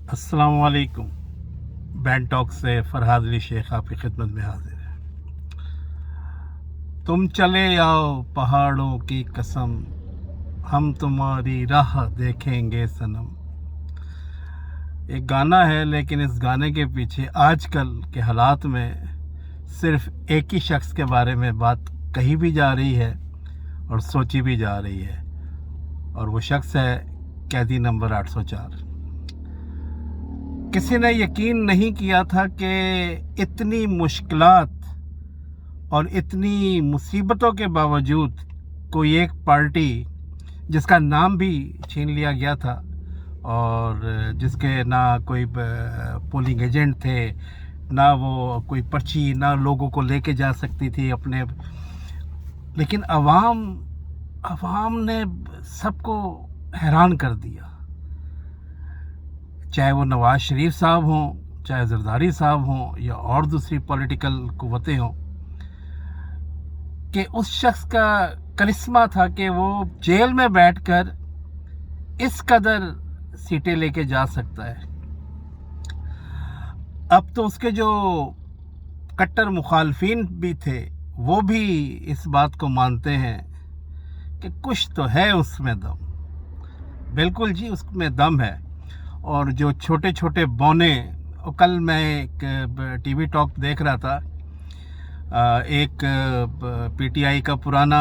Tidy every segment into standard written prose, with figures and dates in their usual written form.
अस्सलाम वालेकुम। Band talk से फरहाद अली शेख आपकी खिदमत में हाजिर है। तुम चले आओ पहाड़ों की कसम, हम तुम्हारी राह देखेंगे सनम। एक गाना है, लेकिन इस गाने के पीछे आजकल के हालात में सिर्फ एक ही शख्स के बारे में बात कही भी जा रही है और सोची भी जा रही है, और वो शख्स है कैदी नंबर 804। किसी ने यकीन नहीं किया था कि इतनी मुश्किलात और इतनी मुसीबतों के बावजूद कोई एक पार्टी जिसका नाम भी छीन लिया गया था और जिसके ना कोई पोलिंग एजेंट थे, ना वो कोई पर्ची, ना लोगों को लेके जा सकती थी अपने, लेकिन अवाम ने सबको हैरान कर दिया। चाहे वो नवाज शरीफ साहब हों, चाहे जरदारी साहब हों, या और दूसरी पॉलिटिकल कुव्वतें हों, कि उस शख्स का करिश्मा था कि वो जेल में बैठकर इस कदर सीटें लेके जा सकता है। अब तो उसके जो कट्टर मुखालफिन भी थे वो भी इस बात को मानते हैं कि कुछ तो है उसमें दम। बिल्कुल जी, उसमें दम है। और जो छोटे छोटे बौने, कल मैं एक टीवी टॉक देख रहा था, एक पीटीआई का पुराना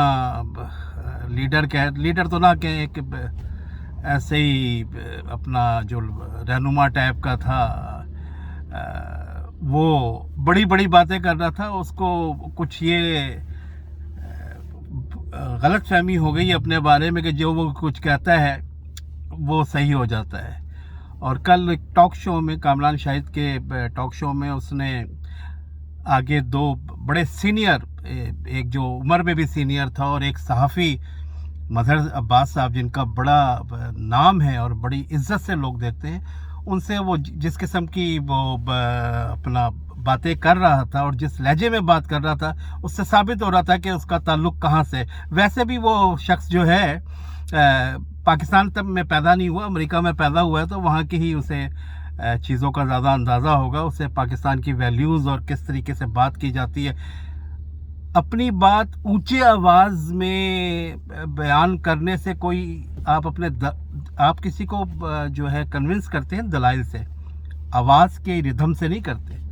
लीडर तो ना कहें, एक ऐसे ही अपना जो रहनुमा टाइप का था, वो बड़ी बड़ी बातें कर रहा था। उसको कुछ ये गलत फहमी हो गई अपने बारे में कि जो वो कुछ कहता है वो सही हो जाता है। और कल एक टॉक शो में, कामरान शाहिद के टॉक शो में, उसने आगे दो बड़े सीनियर, एक जो उम्र में भी सीनियर था और एक सहाफ़ी मजहर अब्बास साहब, जिनका बड़ा नाम है और बड़ी इज्जत से लोग देखते हैं, उनसे वो जिस किस्म की वो अपना बातें कर रहा था और जिस लहजे में बात कर रहा था, उससे साबित हो रहा था कि उसका ताल्लुक़ कहाँ से। वैसे भी वो शख्स जो है पाकिस्तान तब में पैदा नहीं हुआ, अमेरिका में पैदा हुआ है, तो वहाँ की ही उसे चीज़ों का ज़्यादा अंदाज़ा होगा, उसे पाकिस्तान की वैल्यूज़ और किस तरीके से बात की जाती है। अपनी बात ऊंचे आवाज़ में बयान करने से कोई आप किसी को जो है कन्विंस करते हैं दलाइल से, आवाज़ के रिदम से नहीं करते।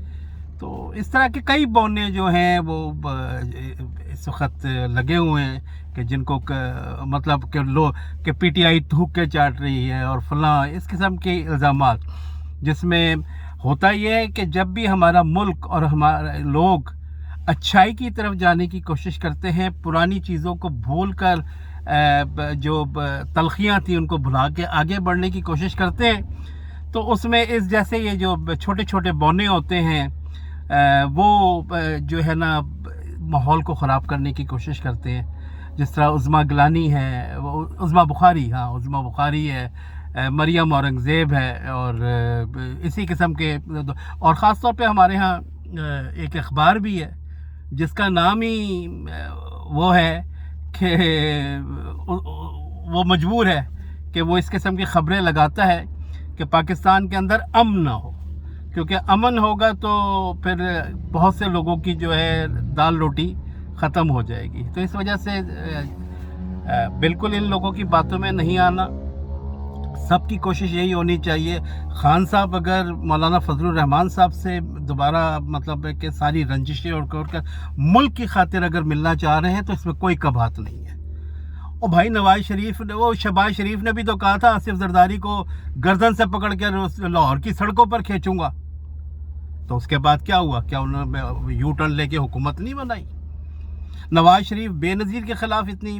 तो इस तरह के कई बौने जो हैं वो इस वक्त लगे हुए हैं कि जिनको मतलब कि पीटीआई थूक के चाट रही है और फलां, इस किस्म के इल्ज़ामात, जिसमें होता यह है कि जब भी हमारा मुल्क और हमारे लोग अच्छाई की तरफ जाने की कोशिश करते हैं, पुरानी चीज़ों को भूल कर जो तलखियाँ थी उनको भुला के आगे बढ़ने की कोशिश करते हैं, तो उसमें इस जैसे ये जो छोटे छोटे बौने होते हैं वो जो है ना माहौल को ख़राब करने की कोशिश करते हैं। जिस तरह उज़्मा गिलानी है, उज़्मा बुखारी, हाँ उज़्मा बुखारी है, मरियम औरंगज़ेब है, और इसी किस्म के, और ख़ास तौर पे हमारे यहाँ एक अखबार भी है जिसका नाम ही वो है कि वो मजबूर है कि वो इस किस्म की ख़बरें लगाता है कि पाकिस्तान के अंदर अमन ना हो, क्योंकि अमन होगा तो फिर बहुत से लोगों की जो है दाल रोटी ख़त्म हो जाएगी। तो इस वजह से बिल्कुल इन लोगों की बातों में नहीं आना। सबकी कोशिश यही होनी चाहिए, खान साहब अगर मौलाना फजलुर रहमान साहब से दोबारा मतलब कि सारी रंजिशें और कर मुल्क की खातिर अगर मिलना चाह रहे हैं तो इसमें कोई कबात नहीं है। और भाई नवाज शरीफ ने, वो शहबाज शरीफ ने भी तो कहा था आसिफ जरदारी को गर्दन से पकड़ कर लाहौर की सड़कों पर खींचूंगा, तो उसके बाद क्या हुआ? क्या उन्होंने यू टर्न लेके हुकूमत नहीं बनाई? नवाज शरीफ बेनज़ीर के ख़िलाफ़ इतनी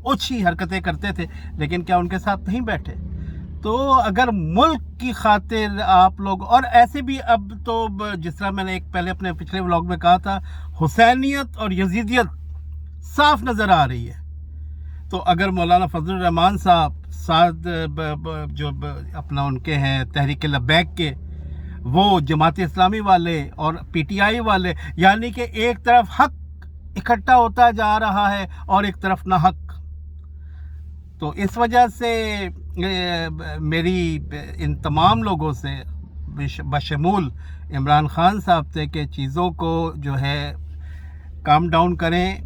ओछी हरकतें करते थे, लेकिन क्या उनके साथ नहीं बैठे? तो अगर मुल्क की खातिर आप लोग, और ऐसे भी अब तो जिस तरह मैंने एक पहले अपने पिछले व्लॉग में कहा था, हुसैनियत और यजीदियत साफ नज़र आ रही है। तो अगर मौलाना फजलुर रहमान साहब साथ जो अपना उनके हैं तहरीक लब्बैक के, वो जमात इस्लामी वाले और पीटीआई वाले, यानी कि एक तरफ हक इकट्ठा होता जा रहा है और एक तरफ ना हक। तो इस वजह से میری ان تمام لوگوں سے بشمول عمران خان صاحب سے کہ چیزوں کو جو ہے کام ڈاؤن کریں،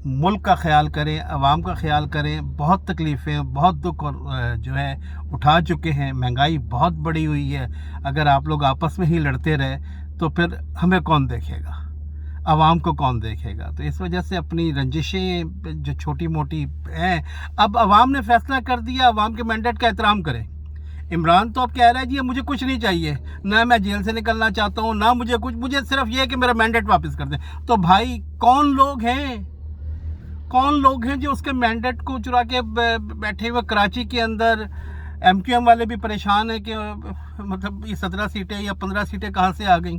ملک کا خیال کریں، عوام کا خیال کریں. بہت تکلیفیں، بہت دکھ اور جو ہے اٹھا چکے ہیں. مہنگائی بہت بڑی ہوئی ہے. اگر آپ لوگ آپس میں ہی لڑتے رہے تو پھر ہمیں کون دیکھے گا، عوام کو کون دیکھے گا؟ تو اس وجہ سے اپنی رنجشیں جو چھوٹی موٹی ہیں، اب عوام نے فیصلہ کر دیا، عوام کے مینڈیٹ کا احترام کریں. عمران تو اب کہہ رہا ہے جی مجھے کچھ نہیں چاہیے، نہ میں جیل سے نکلنا چاہتا ہوں، نہ مجھے صرف یہ ہے کہ میرا مینڈیٹ واپس کر دیں. تو بھائی کون لوگ ہیں جو اس کے مینڈیٹ کو چرا کے بیٹھے ہوئے؟ کراچی کے اندر ایم کیو ایم والے بھی پریشان ہیں کہ مطلب یہ 17 سیٹیں یا 15 سیٹیں کہاں سے آ گئیں.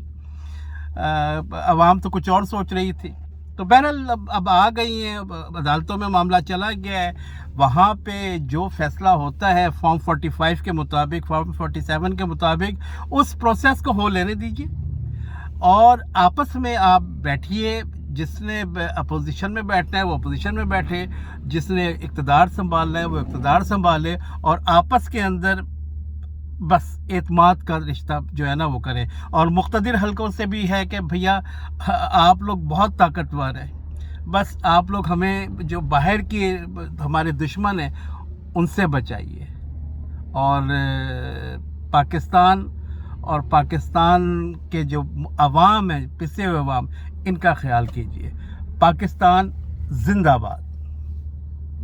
عوام تو کچھ اور سوچ رہی تھی. تو بہرحال اب آ گئی ہیں، عدالتوں میں معاملہ چلا گیا ہے. وہاں پہ جو فیصلہ ہوتا ہے فارم 45 کے مطابق، فارم 47 کے مطابق، اس پروسیس کو ہو لینے دیجیے اور آپس میں آپ بیٹھیے. جس نے اپوزیشن میں بیٹھنا ہے وہ اپوزیشن میں بیٹھے، جس نے اقتدار سنبھالنا ہے وہ اقتدار سنبھالے، اور آپس کے اندر بس اعتماد کا رشتہ جو ہے نا وہ کریں. اور مقتدر حلقوں سے بھی ہے کہ بھیا آپ لوگ بہت طاقتور ہیں، بس آپ لوگ ہمیں جو باہر کی ہمارے دشمن ہیں ان سے بچائیے، اور پاکستان کے جو عوام ہیں، پسے ہوئے عوام، ان کا خیال کیجیے. پاکستان زندہ باد.